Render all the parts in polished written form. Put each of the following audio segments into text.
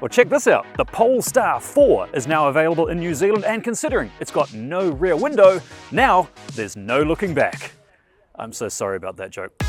Well, check this out. The Polestar 4 is now available in New Zealand, and considering it's got no rear window, now there's no looking back. I'm so sorry about that joke.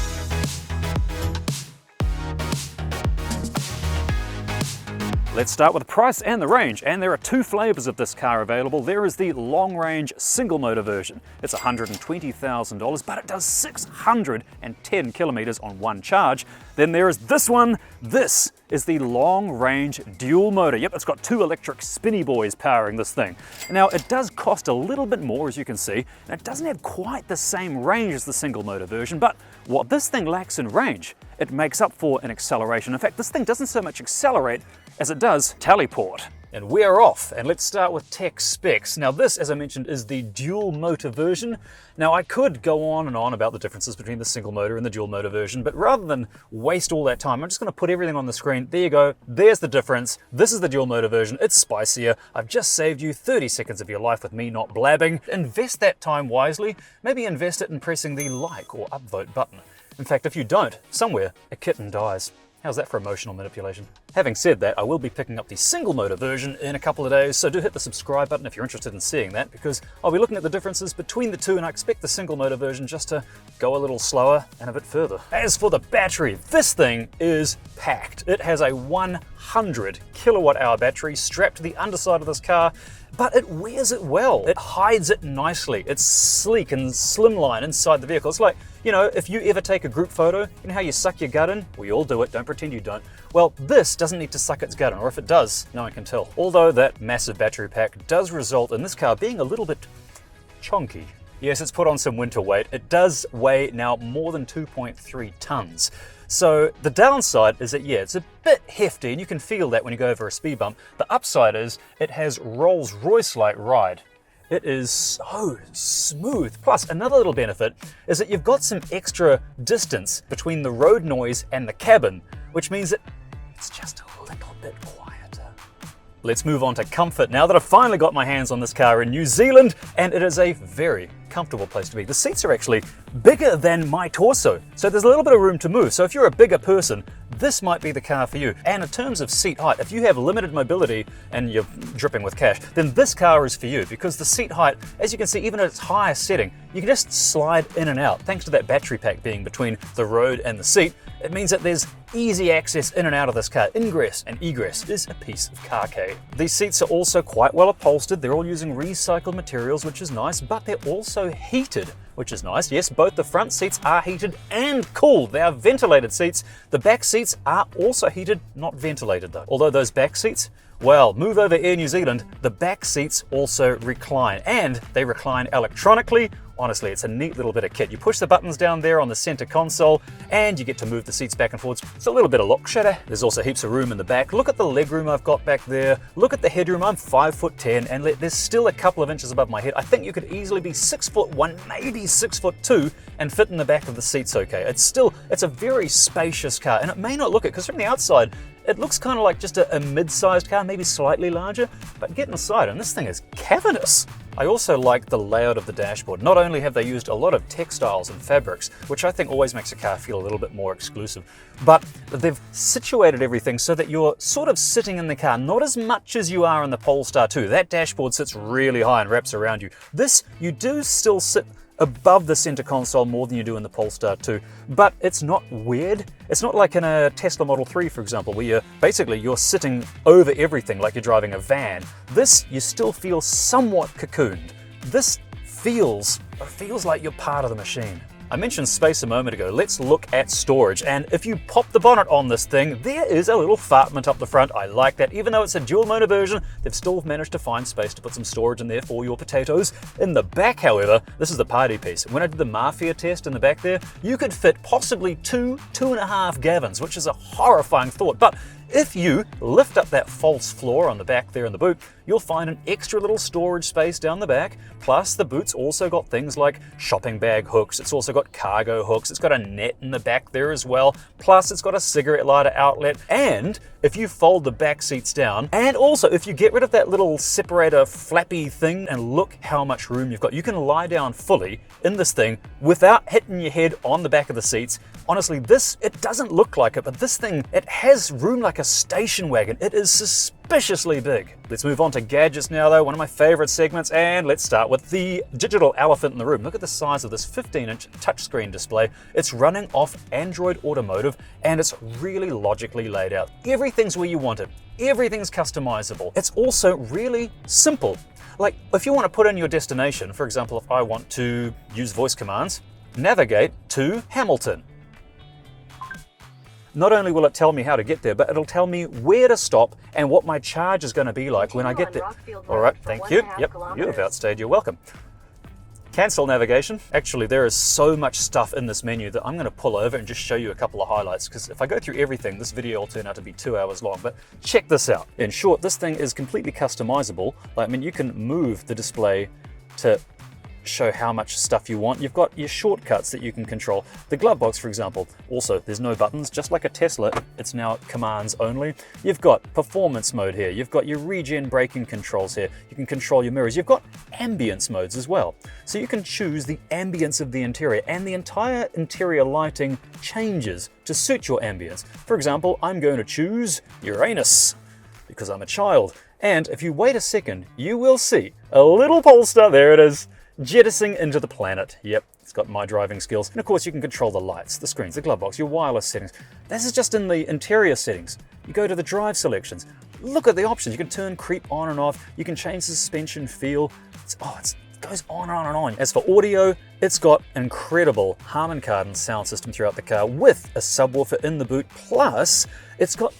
Let's start with the price and the range, and there are two flavors of this car available. There is the long-range single-motor version. It's $120,000, but it does 610 kilometers on one charge. Then there is this one. This is the long-range dual motor. Yep, it's got two electric spinny boys powering this thing. Now, it does cost a little bit more, as you can see, and it doesn't have quite the same range as the single-motor version, but what this thing lacks in range, it makes up for in acceleration. In fact, this thing doesn't so much accelerate as it does teleport. And we're off, and let's start with tech specs. Now this, as I mentioned, is the dual motor version. Now I could go on and on about the differences between the single motor and the dual motor version, but rather than waste all that time, I'm just gonna put everything on the screen. There you go, there's the difference. This is the dual motor version, it's spicier. I've just saved you 30 seconds of your life with me not blabbing. Invest that time wisely. Maybe invest it in pressing the like or upvote button. In fact, if you don't, somewhere a kitten dies. How's that for emotional manipulation? Having said that, I will be picking up the single motor version in a couple of days, so do hit the subscribe button if you're interested in seeing that, because I'll be looking at the differences between the two, and I expect the single motor version just to go a little slower and a bit further. As for the battery, this thing is packed. It has a 100 kilowatt hour battery strapped to the underside of this car, but it wears it well. It hides it nicely. It's sleek and slimline inside the vehicle. It's like, you know, if you ever take a group photo, you know how you suck your gut in? We all do it, don't pretend you don't. Well, this doesn't need to suck its gut in, or if it does, no one can tell. Although that massive battery pack does result in this car being a little bit chonky. Yes, it's put on some winter weight. It does weigh now more than 2.3 tons. So the downside is that, yeah, it's a bit hefty, and you can feel that when you go over a speed bump. The upside is it has Rolls Royce-like ride. It is so smooth. Plus, another little benefit is that you've got some extra distance between the road noise and the cabin, which means that it's just a little bit quieter. Let's move on to comfort now that I've finally got my hands on this car in New Zealand, and it is a very comfortable place to be. The seats are actually bigger than my torso, so there's a little bit of room to move. So if you're a bigger person, this might be the car for you. And in terms of seat height, if you have limited mobility and you're dripping with cash, then this car is for you, because the seat height, as you can see, even at its highest setting, you can just slide in and out. Thanks to that battery pack being between the road and the seat, it means that there's easy access in and out of this car. Ingress and egress is a piece of carcade. These seats are also quite well upholstered. They're all using recycled materials, which is nice, but they're also heated, which is nice. Yes, both the front seats are heated and cooled. They are ventilated seats. The back seats are also heated, not ventilated though. Although those back seats, well, move over Air New Zealand, the back seats also recline, and they recline electronically. Honestly, it's a neat little bit of kit. You push the buttons down there on the center console, and you get to move the seats back and forwards. It's a little bit of luxury. There's also heaps of room in the back. Look at the leg room I've got back there. Look at the headroom. I'm 5'10", and there's still a couple of inches above my head. I think you could easily be 6'1", maybe 6'2", and fit in the back of the seats okay. It's a very spacious car, and it may not look it, because from the outside, it looks kind of like just a mid-sized car, maybe slightly larger, but get inside and this thing is cavernous. I also like the layout of the dashboard. Not only have they used a lot of textiles and fabrics, which I think always makes a car feel a little bit more exclusive, but they've situated everything so that you're sort of sitting in the car, not as much as you are in the Polestar 2. That dashboard sits really high and wraps around you. This, you do still sit above the center console more than you do in the Polestar 2, but it's not weird. It's not like in a Tesla Model 3, for example, where you're sitting over everything like you're driving a van. This, you still feel somewhat cocooned. This feels like you're part of the machine. I mentioned space a moment ago. Let's look at storage. And if you pop the bonnet on this thing, there is a little fartment up the front. I like that. Even though it's a dual motor version, they've still managed to find space to put some storage in there for your potatoes. In the back, however, this is the party piece. When I did the Mafia test in the back there, you could fit possibly 2.5 Gavins, which is a horrifying thought. But if you lift up that false floor on the back there in the boot, you'll find an extra little storage space down the back. Plus, the boot's also got things like shopping bag hooks. It's also got cargo hooks. It's got a net in the back there as well. Plus, it's got a cigarette lighter outlet. And if you fold the back seats down, and also if you get rid of that little separator flappy thing, and look how much room you've got. You can lie down fully in this thing without hitting your head on the back of the seats Honestly, it doesn't look like it, but this thing, it has room like a station wagon. It is suspiciously big. Let's move on to gadgets now though, one of my favorite segments, and let's start with the digital elephant in the room. Look at the size of this 15-inch touchscreen display. It's running off Android Automotive, and it's really logically laid out. Everything's where you want it. Everything's customizable. It's also really simple. Like, if you want to put in your destination, for example, if I want to use voice commands, navigate to Hamilton. Not only will it tell me how to get there, but it'll tell me where to stop and what my charge is going to be like when I get there. All right, thank you. Yep, you have outstayed your welcome. Cancel navigation. Actually, there is so much stuff in this menu that I'm going to pull over and just show you a couple of highlights, because if I go through everything, this video will turn out to be 2 hours long. But check this out. In short, this thing is completely customizable. I mean, you can move the display to show how much stuff you want. You've got your shortcuts that you can control. The glove box, for example, also there's no buttons, just like a Tesla, it's now commands only. You've got performance mode here, you've got your regen braking controls here, you can control your mirrors, you've got ambience modes as well. So you can choose the ambience of the interior, and the entire interior lighting changes to suit your ambience. For example, I'm going to choose Uranus because I'm a child. And if you wait a second, you will see a little Polestar, there it is, jettisoning into the planet. Yep, it's got my driving skills. And of course you can control the lights, the screens, the glove box, your wireless settings. This is just in the interior settings. You go to the drive selections. Look at the options. You can turn creep on and off. You can change the suspension feel. It goes on and on and on. As for audio, it's got incredible Harman Kardon sound system throughout the car with a subwoofer in the boot. Plus, it's got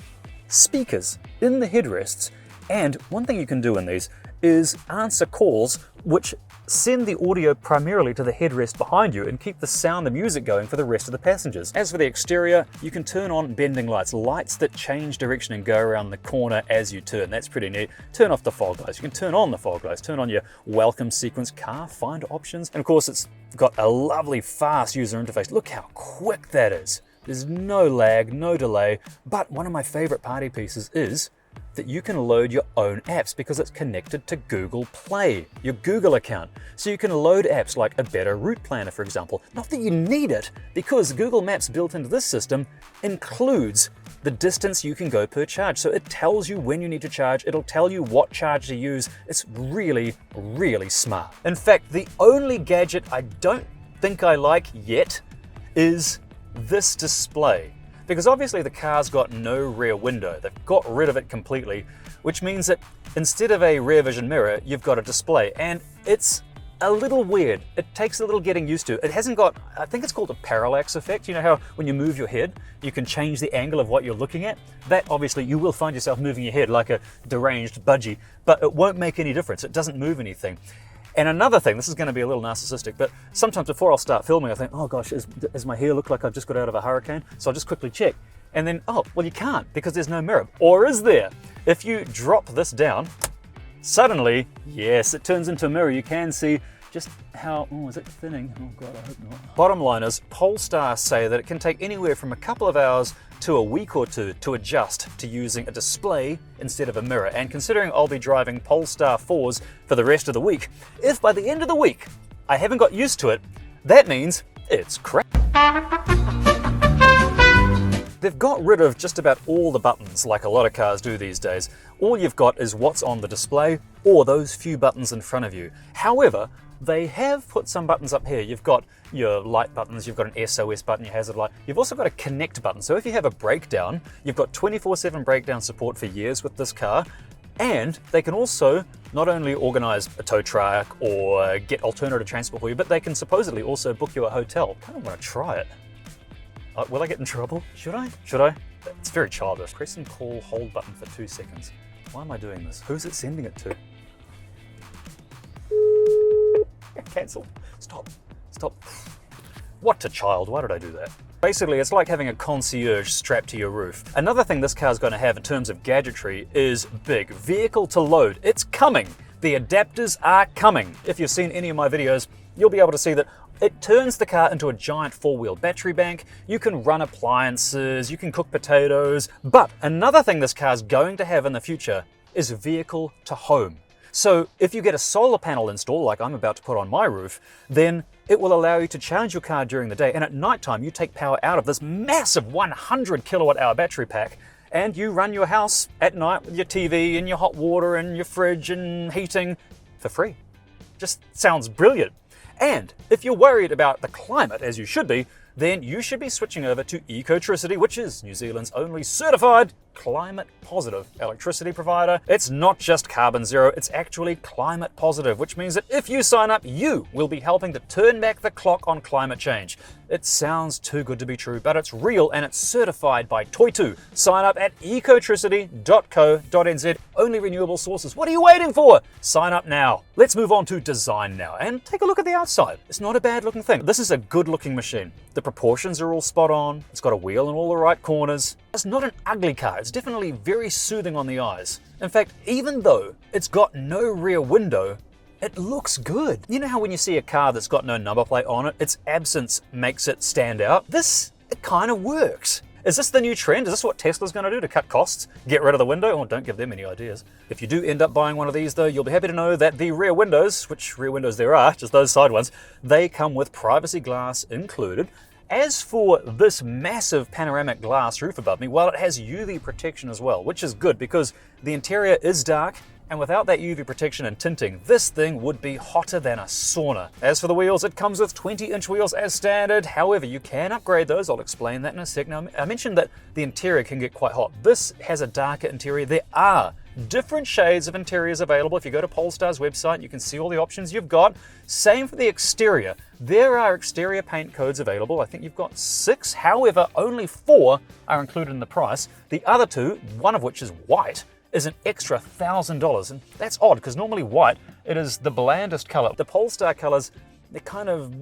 speakers in the headrests. And one thing you can do in these is answer calls which send the audio primarily to the headrest behind you and keep the sound and music going for the rest of the passengers. As for the exterior, you can turn on bending lights, lights that change direction and go around the corner as you turn. That's pretty neat. Turn off the fog lights. You can turn on the fog lights, turn on your welcome sequence, car find options. And of course, it's got a lovely fast user interface. Look how quick that is. There's no lag, no delay. But one of my favorite party pieces is that you can load your own apps because it's connected to Google Play, your Google account. So you can load apps like a better route planner, for example. Not that you need it, because Google Maps built into this system includes the distance you can go per charge. So it tells you when you need to charge, it'll tell you what charge to use. It's really, really smart. In fact, the only gadget I don't think I like yet is this display. Because obviously the car's got no rear window. They've got rid of it completely, which means that instead of a rear vision mirror, you've got a display. And it's a little weird. It takes a little getting used to. It hasn't got, I think it's called a parallax effect. You know how when you move your head, you can change the angle of what you're looking at? That obviously you will find yourself moving your head like a deranged budgie, but it won't make any difference. It doesn't move anything. And another thing, this is going to be a little narcissistic, but sometimes before I'll start filming, I think, oh gosh, does my hair look like I've just got out of a hurricane? So I'll just quickly check. And then, oh, well you can't because there's no mirror. Or is there? If you drop this down, suddenly, yes, it turns into a mirror. You can see just how, oh, is it thinning? Oh God, I hope not. Bottom line is, Polestar say that it can take anywhere from a couple of hours to a week or two to adjust to using a display instead of a mirror. And considering I'll be driving Polestar 4s for the rest of the week, if by the end of the week I haven't got used to it, that means it's crap. They've got rid of just about all the buttons like a lot of cars do these days. All you've got is what's on the display or those few buttons in front of you. However, they have put some buttons up here. You've got your light buttons, you've got an SOS button, your hazard light. You've also got a connect button. So if you have a breakdown, you've got 24/7 breakdown support for years with this car. And they can also not only organize a tow truck or get alternative transport for you, but they can supposedly also book you a hotel. I kind of want to try it. Will I get in trouble? Should I? Should I? It's very childish. Press and call hold button for 2 seconds. Why am I doing this? Who's it sending it to? Cancel. Stop. Stop. What a child. Why did I do that? Basically, it's like having a concierge strapped to your roof. Another thing this car's going to have in terms of gadgetry is big. Vehicle to load. It's coming. The adapters are coming. If you've seen any of my videos, you'll be able to see that it turns the car into a giant 4-wheel battery bank. You can run appliances, you can cook potatoes. But another thing this car's going to have in the future is vehicle to home. So if you get a solar panel installed like I'm about to put on my roof, then It will allow you to charge your car during the day, and at nighttime you take power out of this massive 100 kilowatt hour battery pack, and you run your house at night with your TV and your hot water and your fridge and heating for free. Just sounds brilliant. And if you're worried about the climate, as you should be, then you should be switching over to Ecotricity, which is New Zealand's only certified climate positive electricity provider. It's not just carbon zero, it's actually climate positive, which means that if you sign up, you will be helping to turn back the clock on climate change. It sounds too good to be true, but it's real and it's certified by Toitu. Sign up at ecotricity.co.nz. Only renewable sources. What are you waiting for? Sign up now. Let's move on to design now and take a look at the outside. It's not a bad looking thing. This is a good looking machine. The proportions are all spot on. It's got a wheel in all the right corners. It's not an ugly car. It's definitely very soothing on the eyes. In fact, even though it's got no rear window, it looks good. You know how when you see a car that's got no number plate on it, its absence makes it stand out? It kind of works. Is this the new trend? Is this what Tesla's going to do to cut costs? Get rid of the window? Oh, don't give them any ideas. If you do end up buying one of these though, you'll be happy to know that the rear windows, which rear windows there are, just those side ones, they come with privacy glass included. As for this massive panoramic glass roof above me, well, it has UV protection as well, which is good because the interior is dark, and without that UV protection and tinting, this thing would be hotter than a sauna. As for the wheels, it comes with 20-inch wheels as standard. However, you can upgrade those. I'll explain that in a sec. Now, I mentioned that the interior can get quite hot. This has a darker interior. There are different shades of interiors available. If you go to Polestar's website, you can see all the options you've got. Same for the exterior. There are exterior paint codes available. I think you've got 6. However, only 4 are included in the price. The other 2, one of which is white, is an extra $1,000. And that's odd because normally white, it is the blandest color. The Polestar colors, they're kind of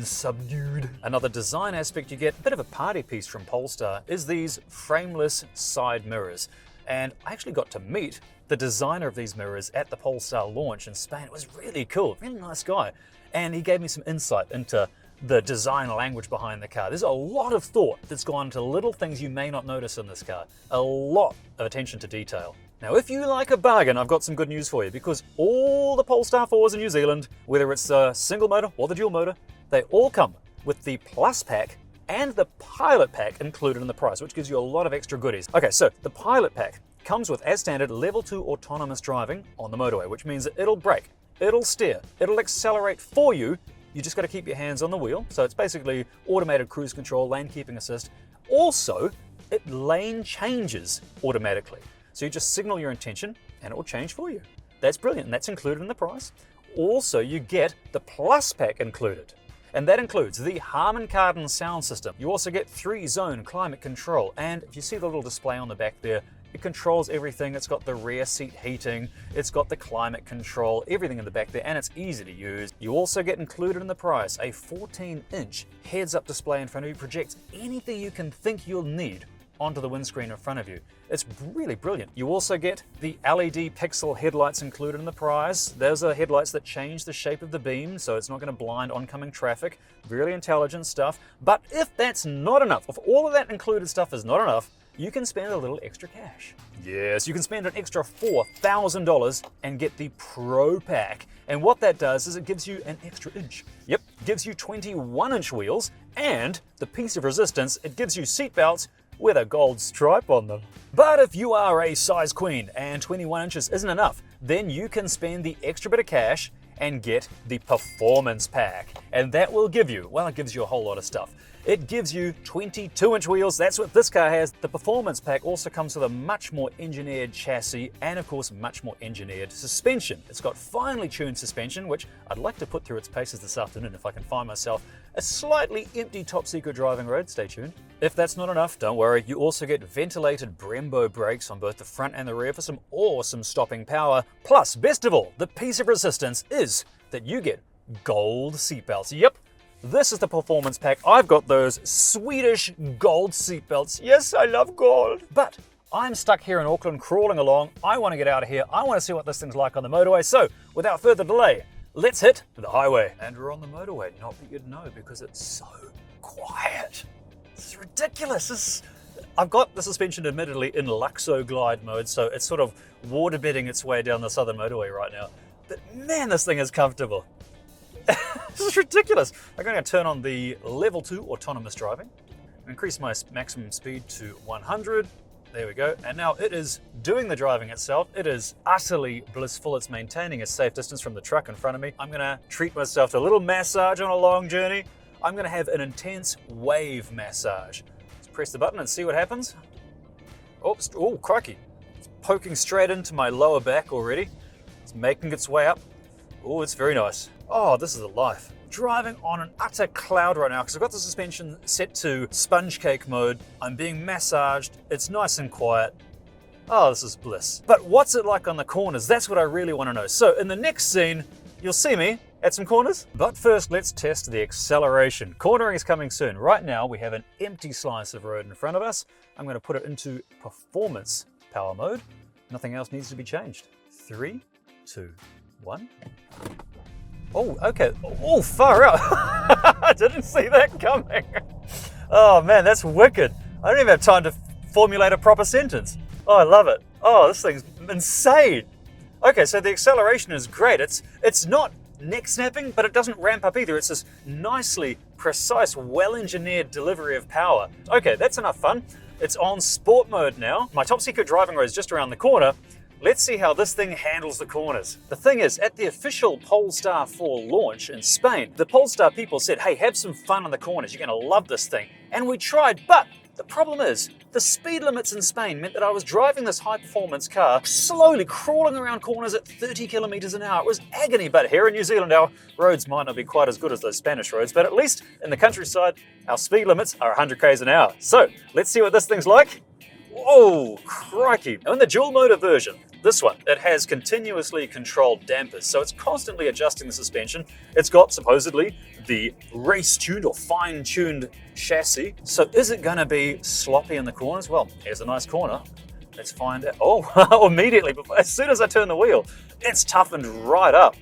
subdued. Another design aspect you get, a bit of a party piece from Polestar, is these frameless side mirrors. And I actually got to meet the designer of these mirrors at the Polestar launch in Spain. It was really cool, really nice guy. And he gave me some insight into the design language behind the car. There's a lot of thought that's gone into little things you may not notice in this car. A lot of attention to detail. Now, if you like a bargain, I've got some good news for you because all the Polestar 4s in New Zealand, whether it's the single motor or the dual motor, they all come with the Plus Pack and the Pilot Pack included in the price, which gives you a lot of extra goodies. Okay, so the Pilot Pack comes with, as standard, level 2 autonomous driving on the motorway, which means that it'll brake, it'll steer, it'll accelerate for you. You just got to keep your hands on the wheel. So it's basically automated cruise control, lane keeping assist. Also, it lane changes automatically. So you just signal your intention and it will change for you. That's brilliant, and that's included in the price. Also, you get the Plus Pack included. And that includes the Harman Kardon sound system. You also get 3-zone climate control. And if you see the little display on the back there, it controls everything. It's got the rear seat heating, it's got the climate control, everything in the back there, and it's easy to use. You also get included in the price a 14-inch heads-up display in front of you, projects anything you can think you'll need onto the windscreen in front of you. It's really brilliant. You also get the LED pixel headlights included in the price. Those are headlights that change the shape of the beam, so it's not going to blind oncoming traffic. Really intelligent stuff. But if that's not enough, if all of that included stuff is not enough, you can spend a little extra cash. Yes, you can spend an extra $4,000 and get the Pro Pack. And what that does is it gives you an extra inch. Yep, gives you 21-inch wheels, and the piece of resistance, it gives you seat belts with a gold stripe on them. But if you are a size queen and 21 inches isn't enough, then you can spend the extra bit of cash and get the Performance Pack. And that will give you, well, it gives you a whole lot of stuff. It gives you 22-inch wheels. That's what this car has. The Performance Pack also comes with a much more engineered chassis and, of course, much more engineered suspension. It's got finely tuned suspension, which I'd like to put through its paces this afternoon if I can find myself a slightly empty top secret driving road. Stay tuned. If that's not enough, don't worry. You also get ventilated Brembo brakes on both the front and the rear for some awesome stopping power. Plus, best of all, the piece of resistance is that you get gold seatbelts. Yep. This is the Performance Pack. I've got those Swedish gold seatbelts. Yes, I love gold. But I'm stuck here in Auckland crawling along. I want to get out of here. I want to see what this thing's like on the motorway. So, without further delay, let's hit the highway. And we're on the motorway. Not that you'd know because it's so quiet. This is ridiculous. I've got the suspension admittedly in Luxo glide mode, so it's sort of waterbedding its way down the southern motorway right now. But man, this thing is comfortable. This is ridiculous. I'm going to turn on the level 2 autonomous driving, increase my maximum speed to 100. There we go. And now it is doing the driving itself. It is utterly blissful. It's maintaining a safe distance from the truck in front of me. I'm going to treat myself to a little massage on a long journey. I'm going to have an intense wave massage. Let's press the button and see what happens. Oops, oh, crikey. It's poking straight into my lower back already. It's making its way up. Oh, it's very nice. Oh, this is a life. Driving on an utter cloud right now because I've got the suspension set to sponge cake mode. I'm being massaged. It's nice and quiet. Oh, this is bliss. But what's it like on the corners? That's what I really want to know. So in the next scene, you'll see me at some corners. But first, let's test the acceleration. Cornering is coming soon. Right now, we have an empty slice of road in front of us. I'm going to put it into performance power mode. Nothing else needs to be changed. 3, 2, 1. Oh, okay. Oh, far out. I didn't see that coming. Oh man, that's wicked. I don't even have time to formulate a proper sentence. Oh, I love it. Oh, this thing's insane. Okay, so the acceleration is great. It's not neck snapping, but it doesn't ramp up either. It's this nicely precise, well-engineered delivery of power. Okay, that's enough fun. It's on sport mode now. My top secret driving road is just around the corner. Let's see how this thing handles the corners. The thing is, at the official Polestar 4 launch in Spain, the Polestar people said, hey, have some fun on the corners. You're gonna love this thing. And we tried, but the problem is, the speed limits in Spain meant that I was driving this high-performance car, slowly crawling around corners at 30 kilometers an hour. It was agony, but here in New Zealand, our roads might not be quite as good as those Spanish roads, but at least in the countryside, our speed limits are 100 k's an hour. So, let's see what this thing's like. Whoa, crikey. Now in the dual motor version, this one, it has continuously controlled dampers, so it's constantly adjusting the suspension. It's got, supposedly, the race-tuned or fine-tuned chassis. So is it gonna be sloppy in the corners? Well, here's a nice corner. Let's find out. Oh, immediately, as soon as I turn the wheel, it's toughened right up.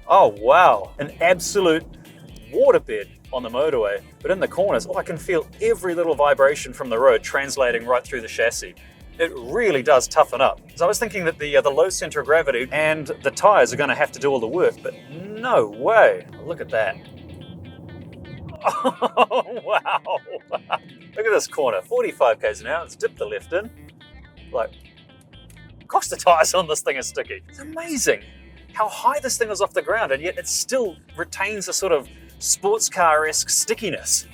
Oh, wow. An absolute waterbed on the motorway, but in the corners, I can feel every little vibration from the road translating right through the chassis. It really does toughen up. So I was thinking that the low center of gravity and the tires are going to have to do all the work, but no way. Look at that. Oh, wow. Look at this corner, 45 k's an hour. Let's dip the left in. Like, gosh, the tires on this thing are sticky. It's amazing how high this thing is off the ground, and yet it still retains a sort of sports car-esque stickiness.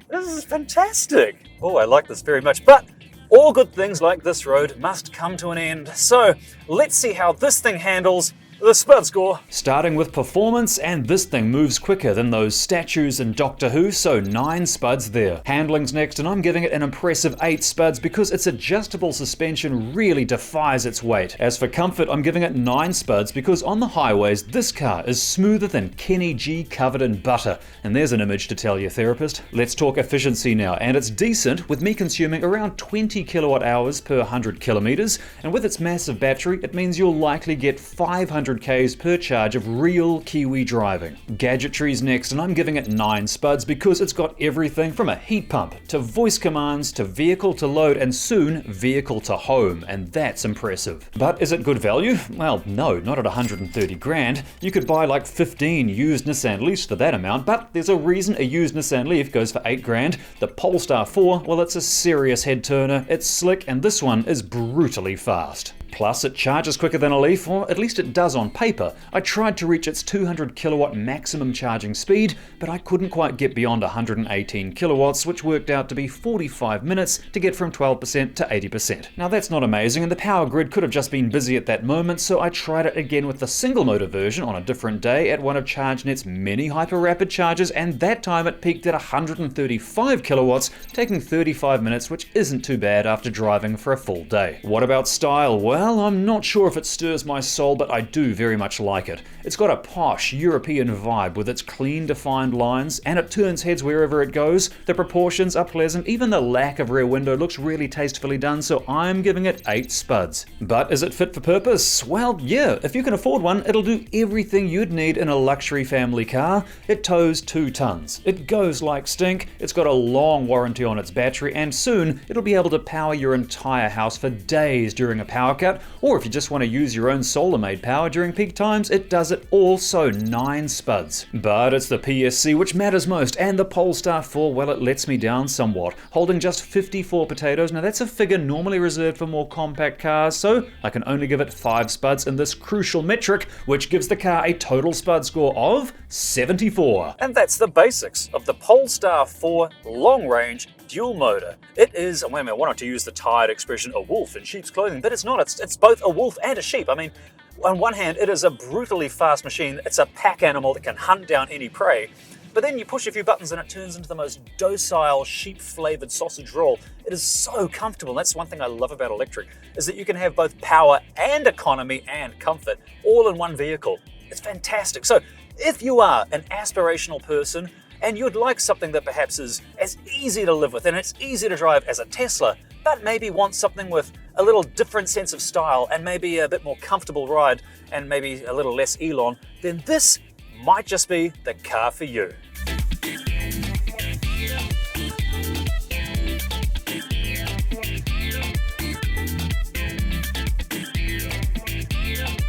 This is fantastic. Oh, I like this very much, but all good things like this road must come to an end. So let's see how this thing handles the spud score. Starting with performance, and this thing moves quicker than those statues in Doctor Who, so 9 spuds there. Handling's next, and I'm giving it an impressive 8 spuds because its adjustable suspension really defies its weight. As for comfort, I'm giving it 9 spuds because on the highways, this car is smoother than Kenny G covered in butter. And there's an image to tell your therapist. Let's talk efficiency now, and it's decent with me consuming around 20 kilowatt hours per 100 kilometers, and with its massive battery, it means you'll likely get 500 k's per charge of real Kiwi driving. Gadgetry's next, and I'm giving it 9 spuds because it's got everything from a heat pump to voice commands to vehicle to load and soon vehicle to home, and that's impressive. But is it good value? Well, no, not at 130 grand. You could buy like 15 used Nissan Leafs for that amount, but there's a reason a used Nissan Leaf goes for 8 grand. The Polestar 4, well, it's a serious head turner, it's slick, and this one is brutally fast. Plus, it charges quicker than a Leaf, or at least it does on paper. I tried to reach its 200 kilowatt maximum charging speed, but I couldn't quite get beyond 118 kilowatts, which worked out to be 45 minutes to get from 12% to 80%. Now that's not amazing, and the power grid could have just been busy at that moment, so I tried it again with the single motor version on a different day at one of ChargeNet's many hyper rapid chargers, and that time it peaked at 135 kilowatts, taking 35 minutes, which isn't too bad after driving for a full day. What about style? Well, I'm not sure if it stirs my soul, but I do very much like it. It's got a posh European vibe with its clean defined lines, and it turns heads wherever it goes. The proportions are pleasant, even the lack of rear window looks really tastefully done, so I'm giving it 8 spuds. But is it fit for purpose? Well, yeah, if you can afford one, it'll do everything you'd need in a luxury family car. It tows 2 tons. It goes like stink, it's got a long warranty on its battery, and soon it'll be able to power your entire house for days during a power cut. backup, or if you just want to use your own solar-made power during peak times, it does it all, so 9 spuds. But it's the PSC which matters most, and the Polestar 4, well, it lets me down somewhat, holding just 54 potatoes. Now that's a figure normally reserved for more compact cars, so I can only give it 5 spuds in this crucial metric, which gives the car a total spud score of 74. And that's the basics of the Polestar 4 long-range dual motor. It is, wait a minute, I wanted to use the tired expression a wolf in sheep's clothing, but it's not. It's both a wolf and a sheep. I mean, on one hand, it is a brutally fast machine. It's a pack animal that can hunt down any prey. But then you push a few buttons and it turns into the most docile sheep-flavored sausage roll. It is so comfortable. And that's one thing I love about electric, is that you can have both power and economy and comfort all in one vehicle. It's fantastic. So if you are an aspirational person and you'd like something that perhaps is as easy to live with and it's easy to drive as a Tesla, but maybe want something with a little different sense of style and maybe a bit more comfortable ride and maybe a little less elon, then this might just be the car for you.